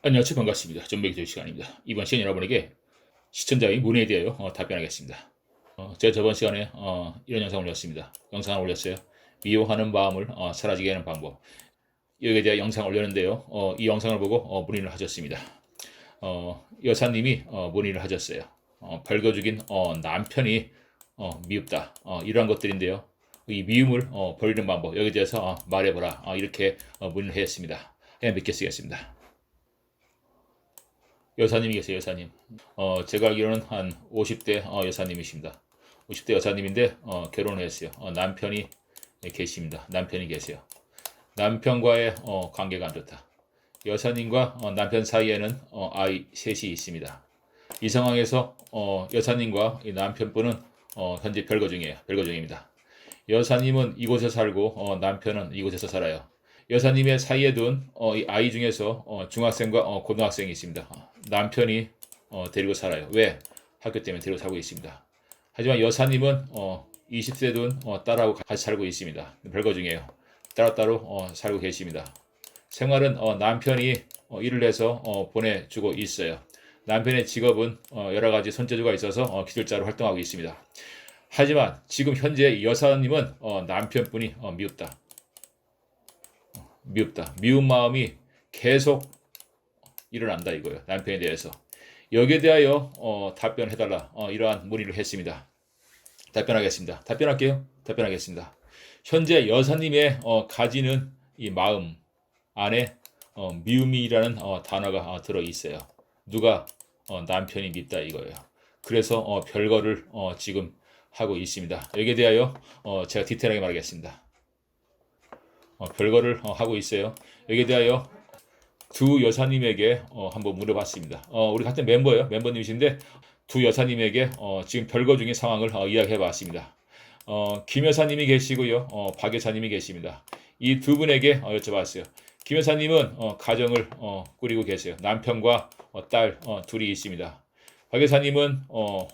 안녕하세요. 반갑습니다. 전백이 될 시간입니다. 이번 시간 여러분에게 시청자의 문의에 대하여 답변하겠습니다. 제가 저번 시간에 이런 영상을 올렸습니다. 영상을 올렸어요. 미워하는 마음을 사라지게 하는 방법. 여기에 대해 영상을 올렸는데요. 이 영상을 보고 문의를 하셨습니다. 여사님이 문의를 하셨어요. 벌거 죽인 남편이 미흡다. 이러한 것들인데요. 이 미움을 버리는 방법 여기에 대해서 말해보라. 이렇게 문의를 하셨습니다. 믿게 쓰겠습니다. 여사님이 계세요, 여사님. 제가 알기로는 한 50대 여사님이십니다. 50대 여사님인데 결혼을 했어요. 남편이 계십니다. 남편이 계세요. 남편과의 관계가 안 좋다. 여사님과 남편 사이에는 아이 셋이 있습니다. 이 상황에서 여사님과 이 남편분은 현재 별거 중이에요. 별거 중입니다. 여사님은 이곳에 살고 남편은 이곳에서 살아요. 여사님의 사이에 둔 이 아이 중에서 중학생과 고등학생이 있습니다. 남편이 데리고 살아요. 왜? 학교 때문에 데리고 살고 있습니다. 하지만 여사님은 20세 둔 딸하고 같이 살고 있습니다. 별거 중이에요. 따로따로 살고 계십니다. 생활은 남편이 일을 해서 보내주고 있어요. 남편의 직업은 여러 가지 손재주가 있어서 기술자로 활동하고 있습니다. 하지만 지금 현재 여사님은 남편분이 미흡다. 미흡다. 미운 마음이 계속 일어난다 이거예요. 남편에 대해서. 여기에 대하여 답변해달라. 이러한 문의를 했습니다. 답변하겠습니다. 답변할게요. 답변하겠습니다. 현재 여사님의 가지는 이 마음 안에 미움이라는 단어가 들어 있어요. 누가 남편이 밉다 이거예요. 그래서 별거를 지금 하고 있습니다. 여기에 대하여 제가 디테일하게 말하겠습니다. 별거를 하고 있어요. 여기에 대하여 두 여사님에게 한번 물어봤습니다. 우리 같은 멤버예요. 멤버님이신데 두 여사님에게 지금 별거 중인 상황을 이야기해봤습니다. 김 여사님이 계시고요. 박 여사님이 계십니다. 이 두 분에게 여쭤봤어요. 김 여사님은 가정을 꾸리고 계세요. 남편과 딸 둘이 있습니다. 박 여사님은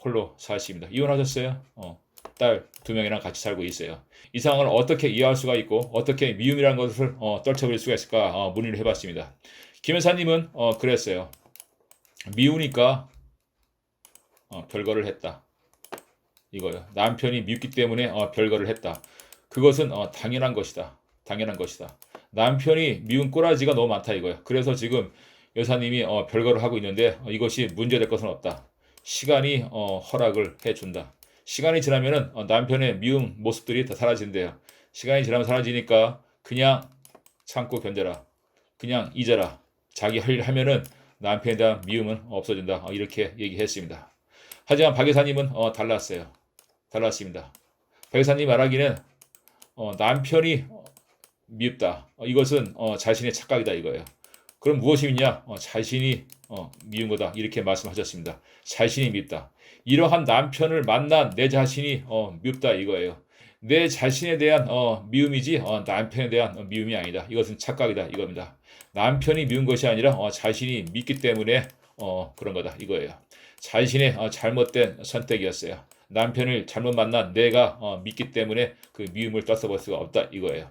홀로 사십니다. 이혼하셨어요. 딸 두 명이랑 같이 살고 있어요. 이 상황을 어떻게 이해할 수가 있고 어떻게 미움이라는 것을 떨쳐버릴 수가 있을까 문의를 해봤습니다. 김 여사님은 그랬어요. 미우니까 별거를 했다. 이거요. 남편이 밉기 때문에 별거를 했다. 그것은 당연한 것이다. 당연한 것이다. 남편이 미운 꼬라지가 너무 많다 이거예요. 그래서 지금 여사님이 별거를 하고 있는데 이것이 문제될 것은 없다. 시간이 허락을 해준다. 시간이 지나면은 남편의 미운 모습들이 다 사라진대요. 시간이 지나면 사라지니까 그냥 참고 견뎌라. 그냥 잊어라. 자기 할 일 하면은 남편에 대한 미움은 없어진다. 이렇게 얘기했습니다. 하지만 박 여사님은 달랐어요. 달랐습니다. 박 여사님 말하기는 남편이 밉다. 이것은 자신의 착각이다 이거예요. 그럼 무엇이 밉냐? 자신이 미운 거다. 이렇게 말씀하셨습니다. 자신이 밉다. 이러한 남편을 만난 내 자신이 밉다 이거예요. 내 자신에 대한 미움이지 남편에 대한 미움이 아니다. 이것은 착각이다 이겁니다. 남편이 미운 것이 아니라 자신이 밉기 때문에 그런 거다 이거예요. 자신의 잘못된 선택이었어요. 남편을 잘못 만난 내가 밉기 때문에 그 미움을 떠서볼 수가 없다 이거예요.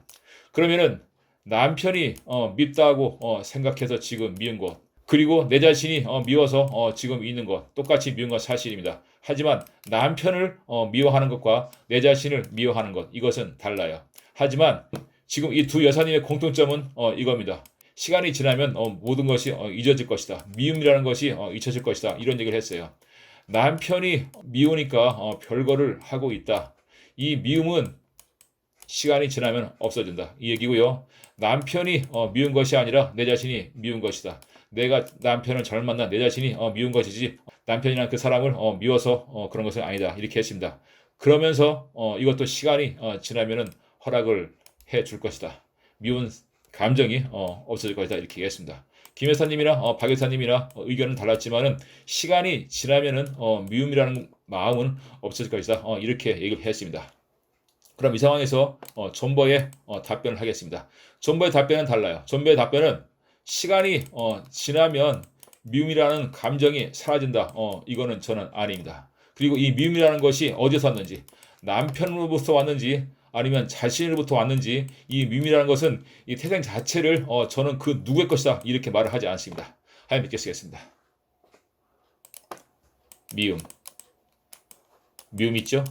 그러면은 남편이 밉다고 생각해서 지금 미운 것 그리고 내 자신이 미워서 지금 있는 것 똑같이 미운 건 사실입니다. 하지만 남편을 미워하는 것과 내 자신을 미워하는 것 이것은 달라요. 하지만 지금 이 두 여사님의 공통점은 이겁니다. 시간이 지나면 모든 것이 잊어질 것이다. 미움이라는 것이 잊혀질 것이다. 이런 얘기를 했어요. 남편이 미우니까 별거를 하고 있다. 이 미움은 시간이 지나면 없어진다. 이 얘기고요. 남편이 미운 것이 아니라 내 자신이 미운 것이다. 내가 남편을 잘못 만난 내 자신이 미운 것이지 남편이란 그 사람을 미워서 그런 것은 아니다. 이렇게 했습니다. 그러면서 이것도 시간이 지나면은 허락을 해 줄 것이다. 미운 감정이 없어질 것이다. 이렇게 얘기했습니다. 김 여사님이나 박 여사님이나 의견은 달랐지만은 시간이 지나면은 미움이라는 마음은 없어질 것이다. 이렇게 얘기를 했습니다. 그럼 이 상황에서 존버의 답변을 하겠습니다. 존버의 답변은 달라요. 존버의 답변은 시간이 지나면 미움이라는 감정이 사라진다. 이거는 저는 아닙니다. 그리고 이 미움이라는 것이 어디서 왔는지 남편으로부터 왔는지 아니면 자신으로부터 왔는지 이 미움이라는 것은 이 태생 자체를 저는 그 누구의 것이다 이렇게 말을 하지 않습니다. 하나님 믿게 쓰겠습니다. 미움. 미움 있죠?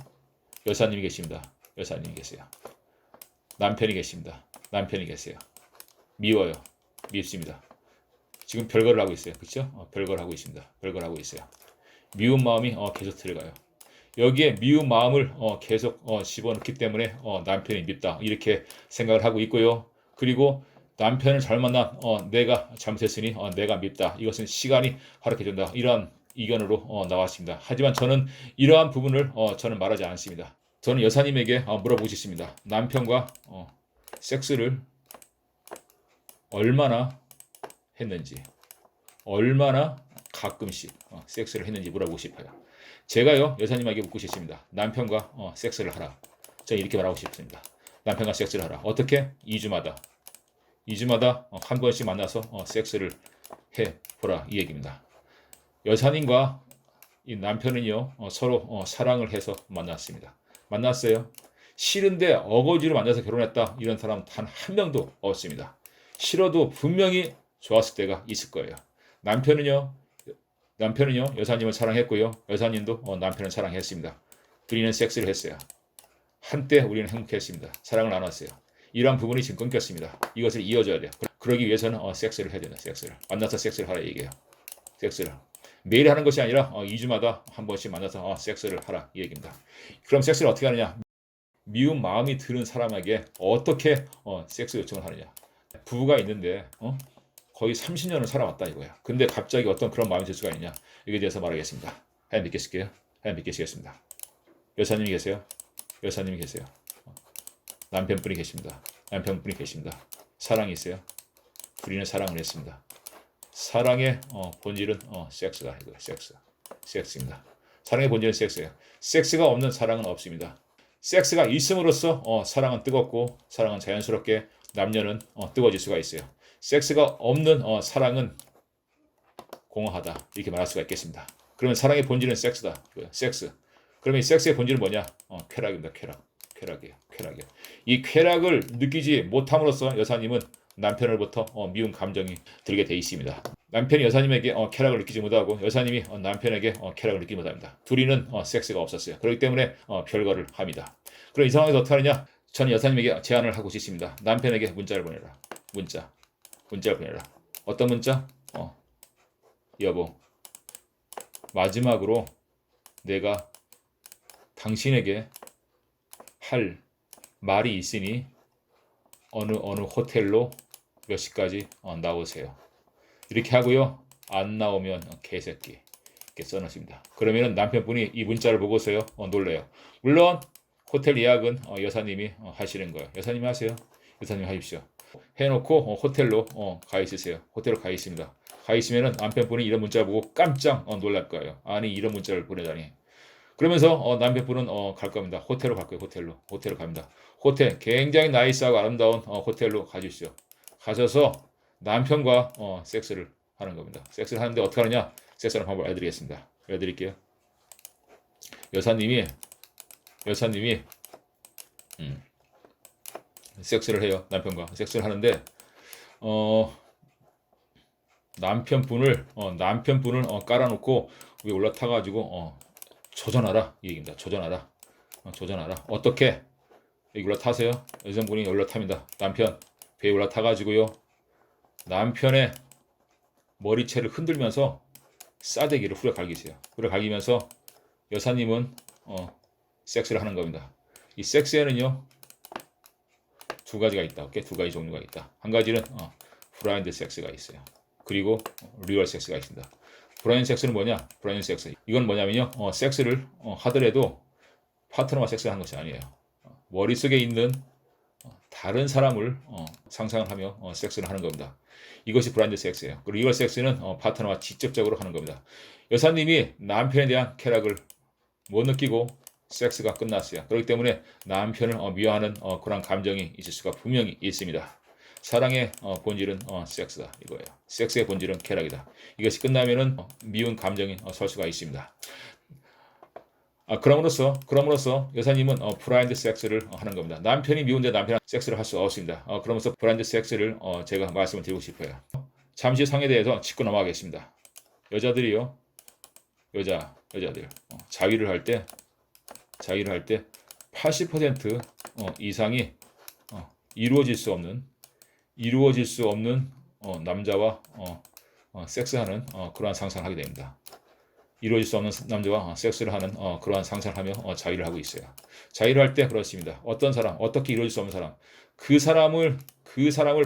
여사님이 계십니다. 여사님이 계세요. 남편이 계십니다. 남편이 계세요. 미워요. 밉습니다. 지금 별거를 하고 있어요. 그렇죠? 별거를 하고 있습니다. 별거를 하고 있어요. 미운 마음이 계속 들어가요. 여기에 미운 마음을 계속 집어넣기 때문에 남편이 밉다 이렇게 생각을 하고 있고요. 그리고 남편을 잘 만난 내가 잘못했으니 내가 밉다. 이것은 시간이 허락해준다. 이러한 의견으로 나왔습니다. 하지만 저는 이러한 부분을 저는 말하지 않습니다. 저는 여사님에게 물어보고 싶습니다. 남편과 섹스를 얼마나 했는지, 얼마나 가끔씩 섹스를 했는지 물어보고 싶어요. 제가요 여사님에게 묻고 싶습니다. 남편과 섹스를 하라. 저는 이렇게 말하고 싶습니다. 남편과 섹스를 하라. 어떻게? 2주마다 한 번씩 만나서 섹스를 해보라 이 얘기입니다. 여사님과 이 남편은요 서로 사랑을 해서 만났어요. 싫은데 어거지로 만나서 결혼했다 이런 사람 단 한 명도 없습니다. 싫어도 분명히 좋았을 때가 있을 거예요. 남편은요 여사님을 사랑했고요. 여사님도 남편을 사랑했습니다. 우리는 섹스를 했어요. 한때 우리는 행복했습니다. 사랑을 나눴어요. 이러한 부분이 지금 끊겼습니다. 이것을 이어줘야 돼요. 그러기 위해서는 섹스를 해야 된다. 섹스를. 만나서 섹스를 하라 얘기예요. 섹스를. 매일 하는 것이 아니라 2주마다 한 번씩 만나서 섹스를 하라 이 얘기입니다. 그럼 섹스를 어떻게 하느냐? 미운 마음이 드는 사람에게 어떻게 섹스 요청을 하느냐? 부부가 있는데 거의 30년을 살아왔다 이거야. 근데 갑자기 어떤 그런 마음이 들 수가 있냐? 여기에 대해서 말하겠습니다. 하나님 믿겠을게요. 하나님 믿겠습니다. 여사님이 계세요. 여사님이 계세요. 남편분이 계십니다. 남편분이 계십니다. 사랑이 있어요. 우리는 사랑을 했습니다. 사랑의 본질은 섹스다 이거예요. 섹스입니다. 사랑의 본질은 섹스예요. 섹스가 없는 사랑은 없습니다. 섹스가 있음으로써 사랑은 뜨겁고 사랑은 자연스럽게 남녀는 뜨거워질 수가 있어요. 섹스가 없는 사랑은 공허하다 이렇게 말할 수가 있겠습니다. 그러면 사랑의 본질은 섹스다. 섹스. 그러면 이 섹스의 본질은 뭐냐? 쾌락입니다. 쾌락이에요. 이 쾌락을 느끼지 못함으로써 여사님은 남편으로부터 미운 감정이 들게 돼 있습니다. 남편이 여사님에게 쾌락을 느끼지 못하고 여사님이 남편에게 쾌락을 느끼지 못합니다. 둘이는 섹스가 없었어요. 그렇기 때문에 별거를 합니다. 그럼 이 상황에서 어떻게 하느냐? 저는 여사님에게 제안을 하고 싶습니다. 남편에게 문자를 보내라. 문자를 보내라. 어떤 문자? 여보, 마지막으로 내가 당신에게 할 말이 있으니 어느 호텔로 몇 시까지 나오세요. 이렇게 하고요. 안 나오면 개새끼 이렇게 써놓습니다. 그러면 남편분이 이 문자를 보고서요 놀래요. 물론 호텔 예약은 여사님이 하시는 거예요. 여사님이 하세요. 여사님이 하십시오. 해놓고 호텔로 가 있으세요. 호텔로 가 있습니다. 가 있으면 남편분이 이런 문자를 보고 깜짝 놀랄 거예요. 아니 이런 문자를 보내다니. 그러면서 남편분은 갈 겁니다. 호텔로 갈 거예요. 호텔로 갑니다. 호텔 굉장히 나이스하고 아름다운 호텔로 가주시죠. 가셔서 남편과 섹스를 하는 겁니다. 섹스를 하는데 어떻게 하느냐? 섹스하는 방법을 알려드리겠습니다. 알려드릴게요. 여사님이 섹스를 해요. 남편과 섹스를 하는데 남편분을 깔아놓고 위에 올라타가지고 조전하라 이 얘기입니다. 조전하라. 어떻게? 여기 올라타세요. 여성분이 올라탑니다. 남편 배에 올라타가지고요. 남편의 머리채를 흔들면서 싸대기를 후려갈기세요. 후려갈기면서 여사님은 섹스를 하는 겁니다. 이 섹스에는요 두 가지가 있다. 오케이? 두 가지 종류가 있다. 한 가지는 블라인드 섹스가 있어요. 그리고 리얼 섹스가 있습니다. 블라인드 섹스는 뭐냐? 블라인드 섹스. 이건 뭐냐면요. 섹스를 하더라도 파트너와 섹스를 하는 것이 아니에요. 머릿속에 있는 다른 사람을 상상을 하며 섹스를 하는 겁니다. 이것이 블라인드 섹스예요. 그리고 리얼 섹스는 파트너와 직접적으로 하는 겁니다. 여사님이 남편에 대한 쾌락을 못 느끼고 섹스가 끝났어요. 그렇기 때문에 남편을 미워하는 그런 감정이 있을 수가 분명히 있습니다. 사랑의 본질은 섹스다 이거예요. 섹스의 본질은 쾌락이다. 이것이 끝나면은 미운 감정이 설 수가 있습니다. 그럼으로써 여사님은 블라인드 섹스를 하는 겁니다. 남편이 미운데 남편은 섹스를 할 수 없습니다. 그러면서 블라인드 섹스를 제가 말씀을 드리고 싶어요. 잠시 상에 대해서 짚고 넘어가겠습니다. 여자들이요. 여자들 자위를 할 때 80% 이상이 이루어질 수 없는 남자와 섹스하는 그러한 상상을 하게 됩니다. 이루어질 수 없는 남자와 섹스를 하는 그러한 상상을 하며 자위를 하고 있어요. 자위를 할 때 그렇습니다. 어떤 사람, 어떻게 이루어질 수 없는 사람, 그 사람을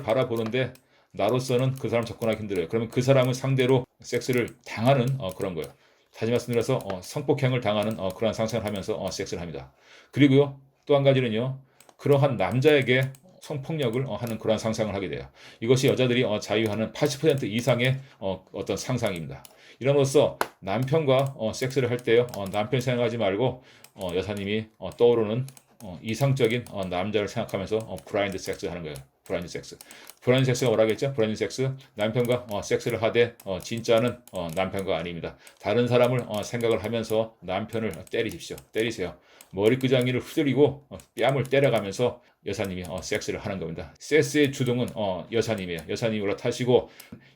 바라보는데 나로서는 그 사람 접근하기 힘들어요. 그러면 그 사람을 상대로 섹스를 당하는 그런 거예요. 다시 말씀드려서 성폭행을 당하는 그러한 상상을 하면서 섹스를 합니다. 그리고요, 또 한 가지는요, 그러한 남자에게 성폭력을 하는 그러한 상상을 하게 돼요. 이것이 여자들이 자유하는 80% 이상의 어떤 상상입니다. 이럼으로써 남편과 섹스를 할 때요, 남편 생각하지 말고 여사님이 떠오르는 이상적인 남자를 생각하면서 브라인드 섹스 하는 거예요. 브라인드 섹스가 뭐라겠죠? 브라인드 섹스, 남편과 섹스를 하되 진짜는 남편과 아닙니다. 다른 사람을 생각을 하면서 남편을 때리세요. 머리끄장이를 후드리고 뺨을 때려가면서 여사님이 섹스를 하는 겁니다. 섹스의 주동은 여사님이에요. 여사님이 올라타시고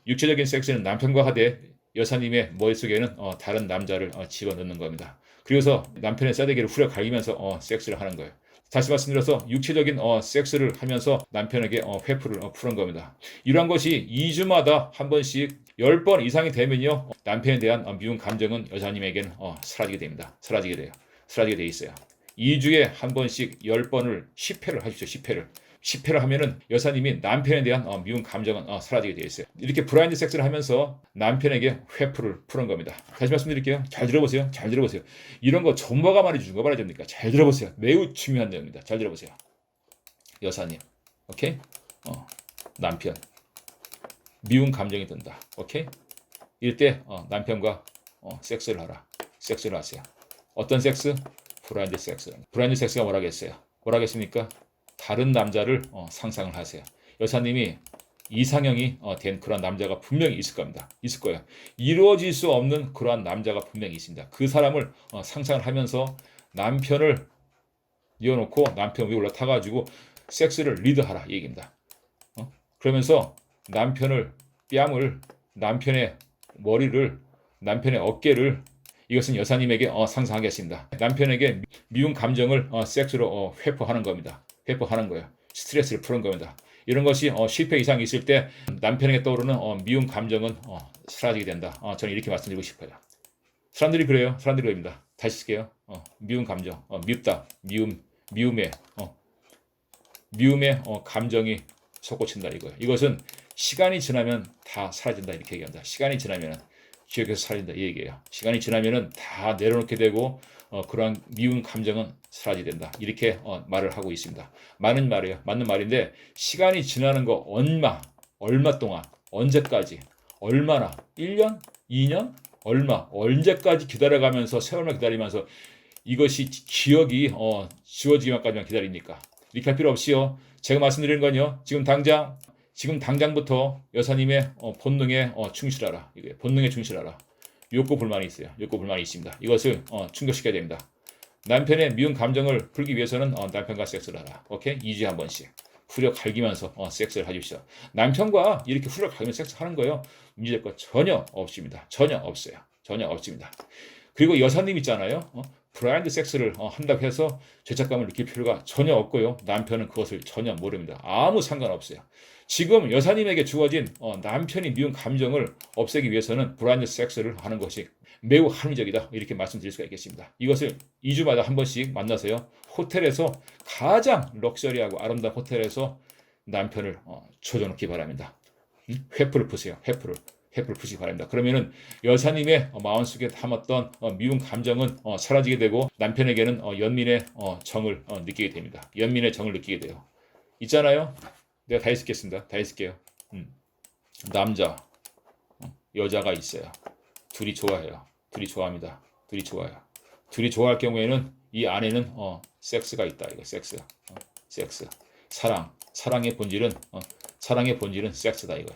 육체적인 섹스는 남편과 하되 여사님의 머릿속에는 다른 남자를 집어넣는 겁니다. 그래서 남편의 싸대기를 후려 갈기면서 섹스를 하는 거예요. 다시 말씀드려서 육체적인 섹스를 하면서 남편에게 회프를 푸는 겁니다. 이러한 것이 2주마다 한 번씩 10번 이상이 되면요, 남편에 대한 미운 감정은 여자님에게는 사라지게 됩니다. 사라지게 돼 있어요. 2주에 한 번씩 10번을 10회를 하십시오. 10회를 하면은 여사님이 남편에 대한 미운 감정은 사라지게 되어 있어요. 이렇게 브라인드 섹스를 하면서 남편에게 회프를 푸는 겁니다. 다시 말씀드릴게요. 잘 들어보세요. 이런 거 전문가가 말해주는 거 말해야 됩니까? 잘 들어보세요. 매우 중요한 내용입니다. 잘 들어보세요. 여사님, 오케이? 남편, 미운 감정이 든다. 오케이? 이럴 때 남편과 섹스를 하세요. 어떤 섹스? 브라인드 섹스가 뭐라겠습니까? 다른 남자를 상상을 하세요. 여사님이 이상형이 된 그런 남자가 분명히 있을 겁니다. 있을 거예요. 이루어질 수 없는 그러한 남자가 분명히 있습니다. 그 사람을 상상을 하면서 남편을 이어놓고 남편 위에 올라타가지고 섹스를 리드하라 이 얘기입니다. 그러면서 남편의 머리를, 남편의 어깨를, 이것은 여사님에게 상상하겠습니다. 남편에게 미운 감정을 섹스로 회포하는 겁니다. 회포하는 거예요. 스트레스를 푸는 겁니다. 이런 것이 10회 이상 있을 때 남편에게 떠오르는 미운 감정은 사라지게 된다. 저는 이렇게 말씀드리고 싶어요. 사람들이 그래요. 사람들이 그럽니다. 다시 쓸게요. 미운 감정, 밉다, 미움의 감정이 솟구친다 이거예요. 이것은 시간이 지나면 다 사라진다 이렇게 얘기합니다. 시간이 지나면 기억에서 사라진다 이 얘기예요. 시간이 지나면은 다 내려놓게 되고 그러한 미운 감정은 사라지게 된다. 이렇게 말을 하고 있습니다. 맞는 말이에요. 맞는 말인데 시간이 지나는 거 얼마 동안, 언제까지, 얼마나, 1년, 2년, 언제까지 기다려가면서 세월만 기다리면서 이것이 기억이 지워지기만까지만 기다립니까? 이렇게 할 필요 없이요. 제가 말씀드리는 건요. 지금 당장부터 여사님의 본능에 충실하라. 본능에 충실하라. 욕구 불만이 있어요. 욕구 불만이 있습니다. 이것을 충족시켜야 됩니다. 남편의 미운 감정을 풀기 위해서는 남편과 섹스를 하라. 오케이? 2주에 한 번씩 후려 갈기면서 섹스를 하십시오. 남편과 이렇게 후려 갈기면서 섹스하는 거예요. 문제될 것 전혀 없습니다. 전혀 없어요. 전혀 없습니다. 그리고 여사님 있잖아요. 브라인드 섹스를 한다고 해서 죄책감을 느낄 필요가 전혀 없고요. 남편은 그것을 전혀 모릅니다. 아무 상관없어요. 지금 여사님에게 주어진 남편이 미운 감정을 없애기 위해서는 브라인드 섹스를 하는 것이 매우 합리적이다. 이렇게 말씀드릴 수가 있겠습니다. 이것을 2주마다 한 번씩 만나서요. 호텔에서 가장 럭셔리하고 아름다운 호텔에서 남편을 조져놓기 바랍니다. 회프를 푸세요. 회프를 푸시기 바랍니다. 그러면은 여사님의 마음속에 담았던 미운 감정은 사라지게 되고 남편에게는 연민의 정을 느끼게 됩니다. 연민의 정을 느끼게 돼요. 있잖아요. 내가 다 있겠습니다. 다 있을게요. 남자, 여자가 있어요. 둘이 좋아해요. 둘이 좋아합니다. 둘이 좋아요. 둘이 좋아할 경우에는 이 안에는 섹스가 있다. 이거 섹스. 사랑의 본질은 섹스다. 이거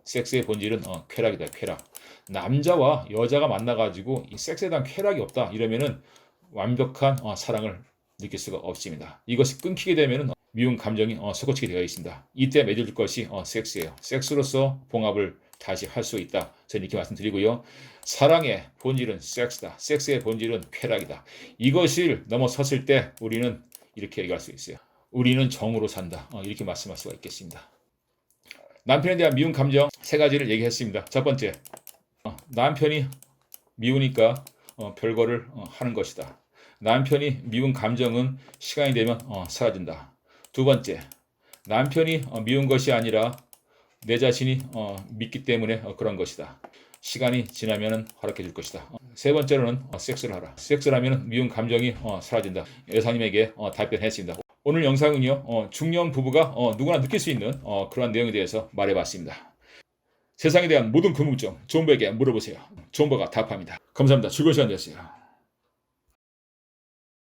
섹스의 본질은 쾌락이다. 쾌락. 남자와 여자가 만나가지고 이 섹스에 대한 쾌락이 없다. 이러면은 완벽한 사랑을 느낄 수가 없습니다. 이것이 끊기게 되면은 미운 감정이 솟구치게 되어 있습니다. 이때 맺을 것이 섹스예요. 섹스로서 봉합을 다시 할 수 있다. 저는 이렇게 말씀드리고요. 사랑의 본질은 섹스다. 섹스의 본질은 쾌락이다. 이것을 넘어섰을 때 우리는 이렇게 얘기할 수 있어요. 우리는 정으로 산다. 이렇게 말씀할 수가 있겠습니다. 남편에 대한 미운 감정 세 가지를 얘기했습니다. 첫 번째, 남편이 미우니까 별거를 하는 것이다. 남편이 미운 감정은 시간이 되면 사라진다. 두 번째, 남편이 미운 것이 아니라 내 자신이 믿기 때문에 그런 것이다. 시간이 지나면 허락해 줄 것이다. 세 번째로는 섹스를 하라. 섹스를 하면 미운 감정이 사라진다. 여사님에게 답변했습니다. 오늘 영상은요, 중년 부부가 누구나 느낄 수 있는 그러한 내용에 대해서 말해봤습니다. 세상에 대한 모든 궁금증 존버에게 물어보세요. 존버가 답합니다. 감사합니다. 즐거운 시간 되었어요.